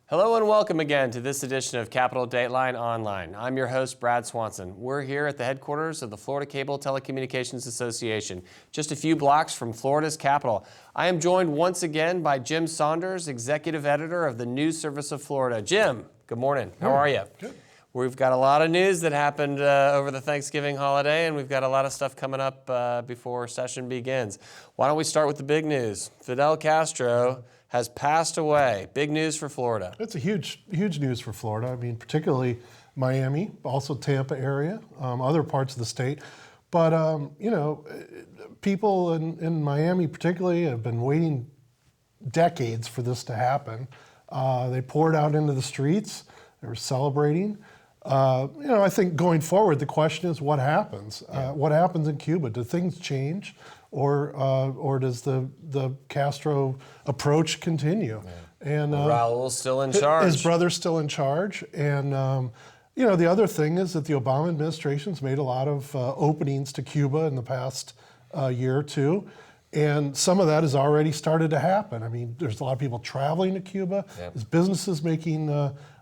Hello and welcome again to this edition of Capital Dateline Online. I'm your host, Brad Swanson. We're here at the headquarters of the Florida Cable Telecommunications Association, just a few blocks from Florida's capital. I am joined once again by Jim Saunders, executive editor of the News Service of Florida. Jim, good morning. How are you? Good. We've got a lot of news that happened over the Thanksgiving holiday, and we've got a lot of stuff coming up before session begins. Why don't we start with the big news? Fidel Castro has passed away. Big news for Florida. It's a huge news for Florida. I mean, particularly Miami, also Tampa area, other parts of the state. But, people in Miami particularly have been waiting decades for this to happen. They poured out into the streets. They were celebrating. I think going forward, the question is what happens? What happens in Cuba? Do things change? Or does the Castro approach continue? Yeah. And Raul's still in charge. His brother's still in charge. And, the other thing is that the Obama administration's made a lot of openings to Cuba in the past year or two. And some of that has already started to happen. I mean, there's a lot of people traveling to Cuba. Yep. There's businesses making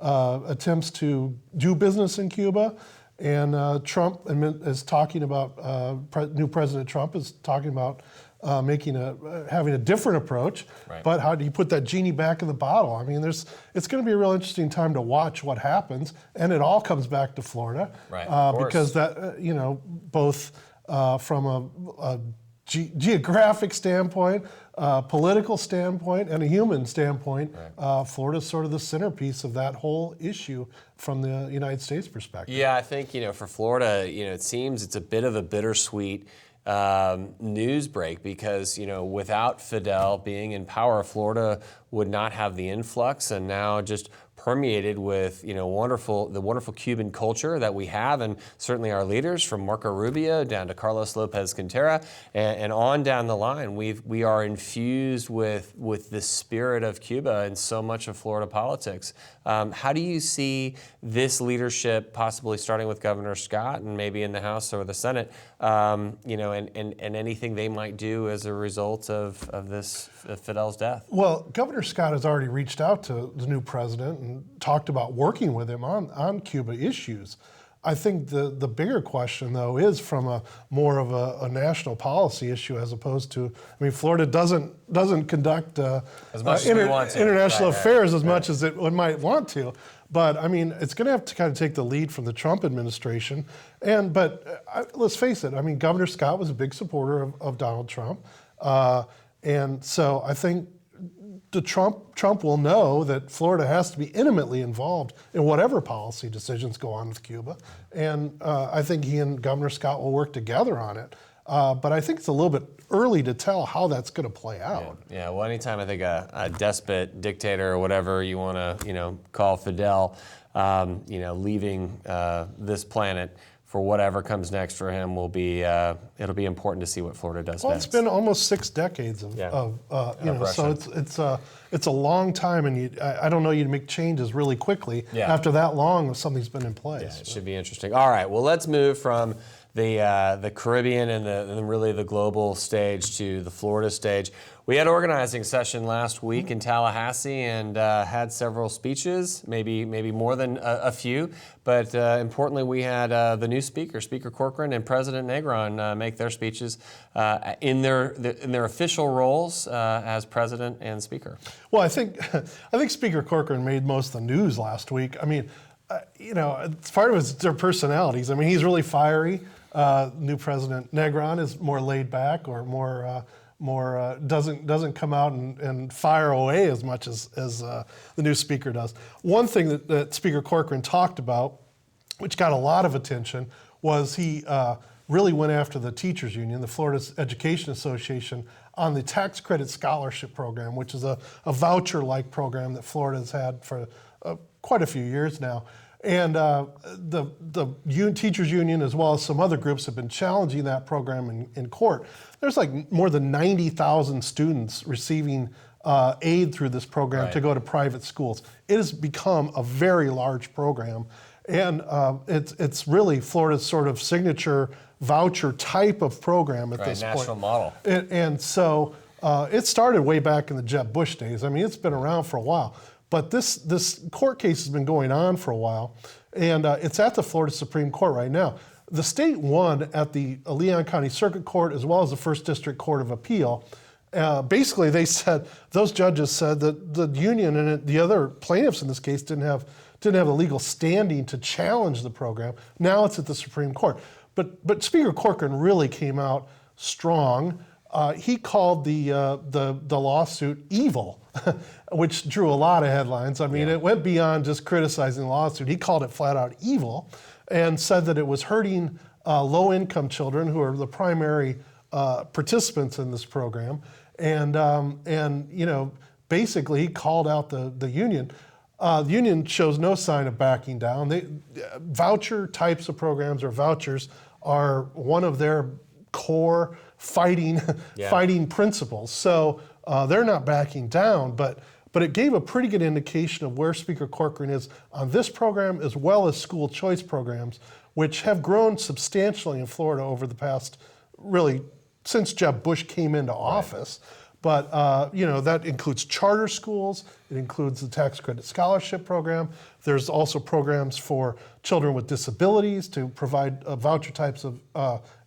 attempts to do business in Cuba. And Trump is talking about, new President Trump is talking about having a different approach. Right. But how do you put that genie back in the bottle? I mean, it's going to be a real interesting time to watch what happens, and it all comes back to Florida, right? Because that both from a geographic standpoint, political standpoint, and a human standpoint, right. Florida's sort of the centerpiece of that whole issue from the United States perspective. Yeah, I think, for Florida, it seems it's a bit of a bittersweet news break because, without Fidel being in power, Florida would not have the influx and now just permeated with the wonderful Cuban culture that we have, and certainly our leaders from Marco Rubio down to Carlos Lopez Quintero and on down the line. We are infused with the spirit of Cuba in so much of Florida politics. How do you see this leadership, possibly starting with Governor Scott and maybe in the House or the Senate, and anything they might do as a result of this Fidel's death? Well, Governor Scott has already reached out to the new president and talked about working with him on Cuba issues. I think the bigger question, though, is from more of a national policy issue as opposed to, Florida doesn't conduct as much as international affairs as much as it might want to. But, it's going to have to kind of take the lead from the Trump administration. But let's face it, Governor Scott was a big supporter of Donald Trump. And so I think Trump will know that Florida has to be intimately involved in whatever policy decisions go on with Cuba. And I think he and Governor Scott will work together on it. But I think it's a little bit early to tell how that's going to play out. Yeah. Well, anytime I think a despot, dictator, or whatever you want to, call Fidel, leaving this planet for whatever comes next for him will be it'll be important to see what Florida does next. It's been almost 6 decades of so it's a long time, and I don't know you'd make changes really quickly after that long if something's been in place. Yeah, it should be interesting. All right, well, let's move from the Caribbean and really the global stage to the Florida stage. We had organizing session last week in Tallahassee and had several speeches, maybe more than a few, but importantly we had the new speaker, Speaker Corcoran and President Negron make their speeches in their official roles as President and Speaker. Well, I think Speaker Corcoran made most of the news last week. It's part of their personalities. He's really fiery. New President Negron is more laid back or more doesn't come out and fire away as much as the new speaker does. One thing that Speaker Corcoran talked about, which got a lot of attention, was he really went after the teachers union, the Florida Education Association, on the tax credit scholarship program, which is a voucher-like program that Florida has had for quite a few years now. And the teachers union, as well as some other groups, have been challenging that program in court. There's like more than 90,000 students receiving aid through this program to go to private schools. It has become a very large program, and it's really Florida's sort of signature voucher type of program at this point. National model. And so it started way back in the Jeb Bush days. It's been around for a while. But this court case has been going on for a while, and it's at the Florida Supreme Court right now. The state won at the Leon County Circuit Court as well as the First District Court of Appeal. Basically, they said, those judges said that the union and the other plaintiffs in this case didn't have a legal standing to challenge the program. Now it's at the Supreme Court. But Speaker Corcoran really came out strong. He called the lawsuit evil, which drew a lot of headlines. I mean, It went beyond just criticizing the lawsuit. He called it flat out evil and said that it was hurting low-income children who are the primary participants in this program. And basically he called out the union. The union shows no sign of backing down. Voucher types of programs or vouchers are one of their core fighting principles. So they're not backing down, but it gave a pretty good indication of where Speaker Corcoran is on this program as well as school choice programs, which have grown substantially in Florida over the past, really, since Jeb Bush came into office. But that includes charter schools. It includes the tax credit scholarship program. There's also programs for children with disabilities to provide voucher types of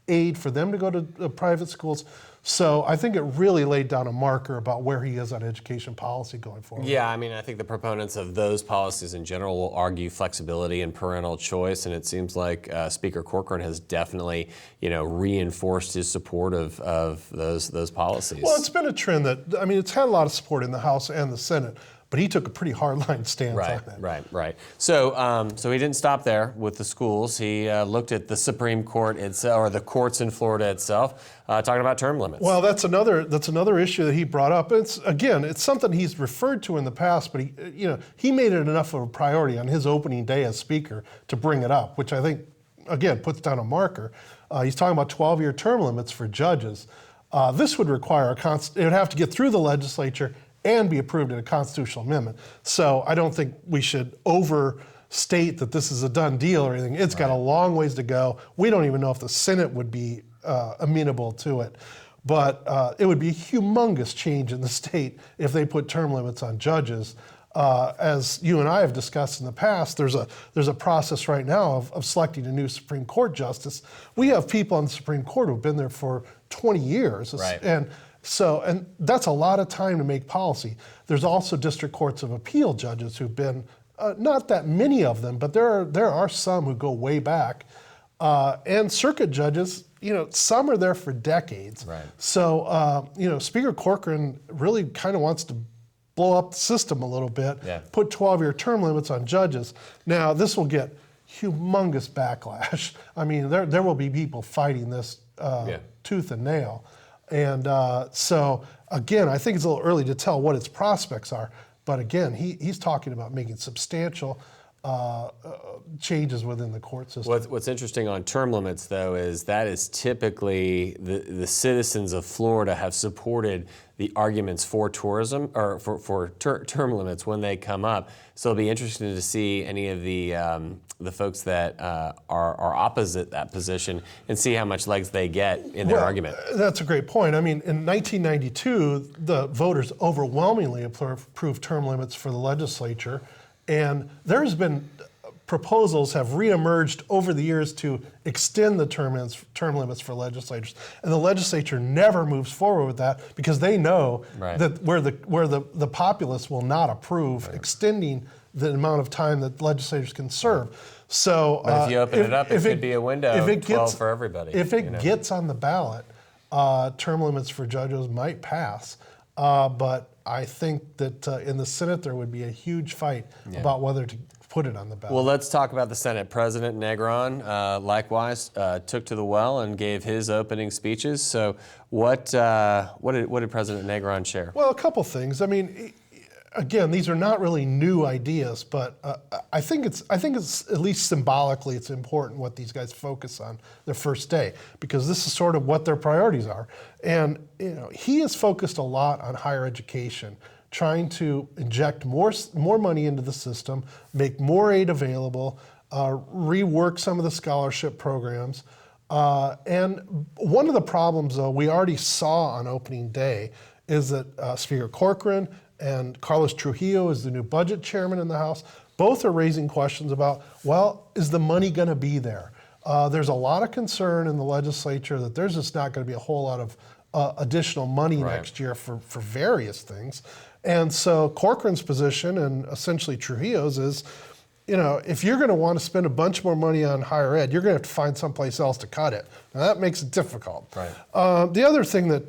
aid for them to go to private schools. So I think it really laid down a marker about where he is on education policy going forward. Yeah, I mean, I think the proponents of those policies in general will argue flexibility and parental choice, and it seems like Speaker Corcoran has definitely, reinforced his support of those policies. Well, it's been a trend that, it's had a lot of support in the House and the Senate, but he took a pretty hardline stance on that. Right. So he didn't stop there with the schools. He looked at the Supreme Court itself, or the courts in Florida itself, talking about term limits. Well, that's another issue that he brought up. It's something he's referred to in the past, but he made it enough of a priority on his opening day as Speaker to bring it up, which I think, again, puts down a marker. He's talking about 12-year term limits for judges. This would require it would have to get through the legislature and be approved in a constitutional amendment. So I don't think we should overstate that this is a done deal or anything. It's got a long ways to go. We don't even know if the Senate would be amenable to it. But it would be a humongous change in the state if they put term limits on judges. As you and I have discussed in the past, there's a process right now of selecting a new Supreme Court justice. We have people on the Supreme Court who've been there for 20 years. Right. And that's a lot of time to make policy. There's also district courts of appeal judges who've been, not that many of them, but there are some who go way back. And circuit judges, some are there for decades. Right. So, Speaker Corcoran really kind of wants to blow up the system a little bit, put 12-year term limits on judges. Now, this will get humongous backlash. I mean, there will be people fighting this tooth and nail. And so, again, I think it's a little early to tell what its prospects are. But again, he's talking about making substantial changes within the court system. What's interesting on term limits, though, is that is typically the citizens of Florida have supported the arguments for tourism or for term limits when they come up. So it'll be interesting to see any of the folks that are opposite that position and see how much legs they get in their argument. That's a great point. I mean, in 1992, the voters overwhelmingly approved term limits for the legislature. And there's been proposals have reemerged over the years to extend the term limits for legislators, and the legislature never moves forward with that because they know that where the populace will not approve extending the amount of time that legislators can serve. So, but if you open it up, it could be a window of 12 for everybody. If it gets on the ballot, term limits for judges might pass, but I think that in the Senate there would be a huge fight about whether to put it on the ballot. Well, let's talk about the Senate. President Negron likewise took to the well and gave his opening speeches. So what did President Negron share? Well, a couple things. I mean, again, these are not really new ideas, but I think it's at least symbolically it's important what these guys focus on their first day, because this is sort of what their priorities are. And he has focused a lot on higher education, trying to inject more money into the system, make more aid available, rework some of the scholarship programs. And one of the problems, though, we already saw on opening day is that Speaker Corcoran and Carlos Trujillo is the new budget chairman in the House. Both are raising questions about, well, is the money going to be there? There's a lot of concern in the legislature that there's just not going to be a whole lot of additional money next year for various things. And so Corcoran's position, and essentially Trujillo's, is, if you're going to want to spend a bunch more money on higher ed, you're going to have to find someplace else to cut it. Now that makes it difficult. Right. The other thing that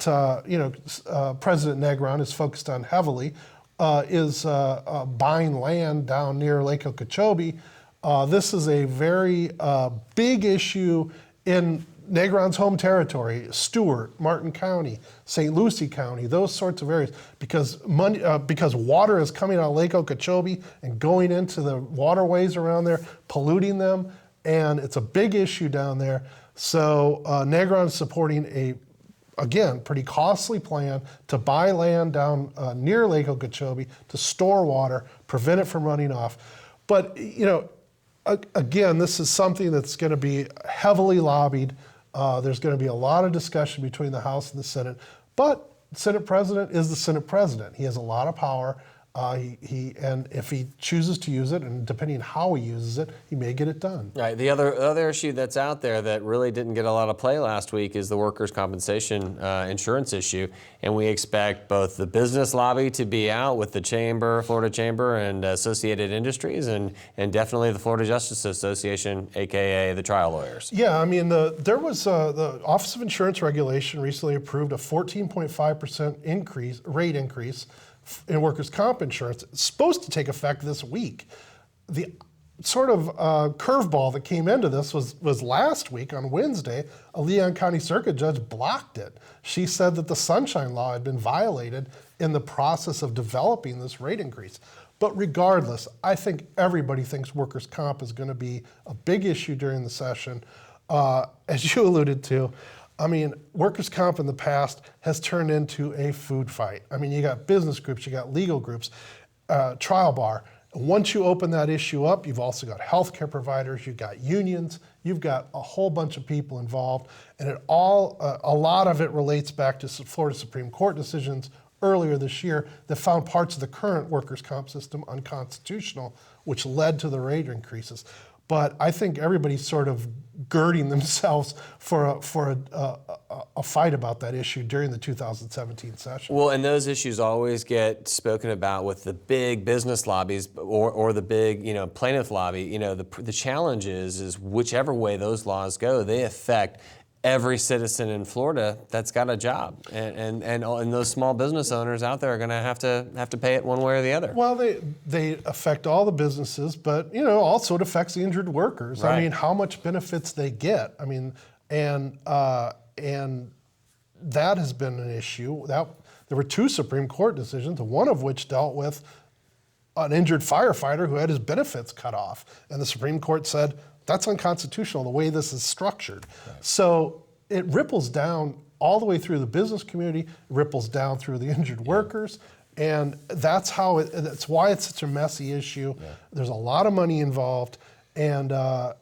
President Negron is focused on heavily is buying land down near Lake Okeechobee. This is a very big issue in Negron's home territory, Stewart, Martin County, St. Lucie County, those sorts of areas, because water is coming out of Lake Okeechobee and going into the waterways around there, polluting them, and it's a big issue down there. So Negron is supporting a, again, pretty costly plan to buy land down near Lake Okeechobee to store water, prevent it from running off. But, again, this is something that's going to be heavily lobbied. There's going to be a lot of discussion between the House and the Senate, but the Senate President is the Senate President. He has a lot of power. And if he chooses to use it, and depending on how he uses it, he may get it done. Right. The other issue that's out there that really didn't get a lot of play last week is the workers' compensation insurance issue, and we expect both the business lobby to be out with the Chamber, Florida Chamber, and Associated Industries, and definitely the Florida Justice Association, aka the trial lawyers. Yeah, I mean, there was the Office of Insurance Regulation recently approved a 14.5% rate increase in workers' comp insurance. It's supposed to take effect this week. The sort of curveball that came into this was last week on Wednesday. A Leon County Circuit judge blocked it. She said that the Sunshine Law had been violated in the process of developing this rate increase. But regardless, I think everybody thinks workers' comp is going to be a big issue during the session. As you alluded to, I mean, workers' comp in the past has turned into a food fight. I mean, you got business groups, you got legal groups, trial bar. Once you open that issue up, you've also got healthcare providers, you've got unions, you've got a whole bunch of people involved, and a lot of it relates back to Florida Supreme Court decisions earlier this year that found parts of the current workers' comp system unconstitutional, which led to the rate increases. But I think everybody's sort of girding themselves for a fight about that issue during the 2017 session. Well, and those issues always get spoken about with the big business lobbies or the big, plaintiff lobby. The challenge is whichever way those laws go, they affect every citizen in Florida that's got a job, and those small business owners out there are going to have to pay it one way or the other. Well, they affect all the businesses, but also it affects the injured workers. Right. I mean, how much benefits they get. I mean, and that has been an issue. There were 2 Supreme Court decisions, one of which dealt with an injured firefighter who had his benefits cut off, and the Supreme Court said, that's unconstitutional, the way this is structured. Right. So it ripples down all the way through the business community, ripples down through the injured workers, and that's why it's such a messy issue. Yeah. There's a lot of money involved, and a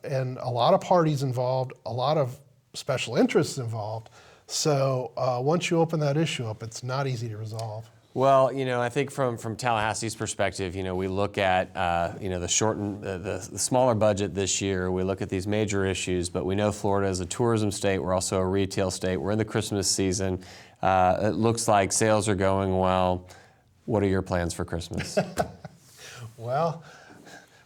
lot of parties involved, a lot of special interests involved. So once you open that issue up, it's not easy to resolve. Well, I think from Tallahassee's perspective, we look at, the smaller budget this year. We look at these major issues, but we know Florida is a tourism state. We're also a retail state. We're in the Christmas season. It looks like sales are going well. What are your plans for Christmas? Well,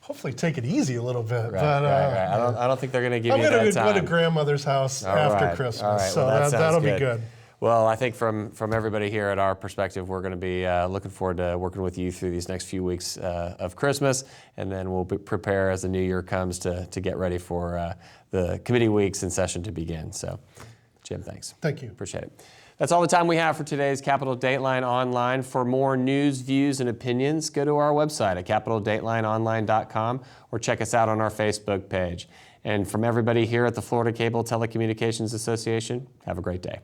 hopefully take it easy a little bit. Right, but, right. I don't think they're going to give you that time. I'm going to go to grandmother's house after Christmas, all right. so well, that'll be good. Well, I think from everybody here at our perspective, we're going to be looking forward to working with you through these next few weeks of Christmas, and then we'll prepare as the new year comes to get ready for the committee weeks and session to begin. So, Jim, thanks. Thank you. Appreciate it. That's all the time we have for today's Capitol Dateline Online. For more news, views, and opinions, go to our website at capitoldatelineonline.com or check us out on our Facebook page. And from everybody here at the Florida Cable Telecommunications Association, have a great day.